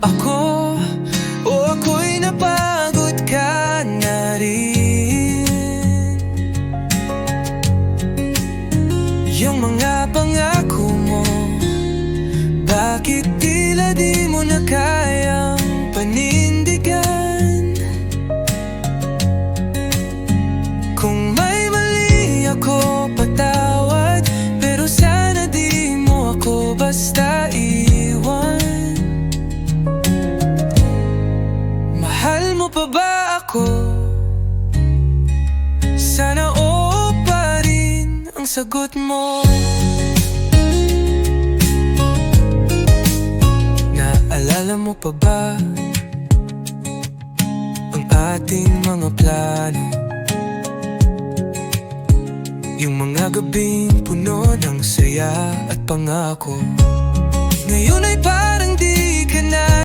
Ako, o ako'y napagod ka na rin. Yung mga pangako mo, bakit tila di mo na kayang panindigan? Kung may mali ako, patawad, pero sana di mo ako basta iwan. Mahal mo pa ba ako? Sana oo pa rin ang sagot mo. Naalala mo pa ba ang ating mga plano? Yung mga gabing puno ng saya at pangako. Ngayon ay para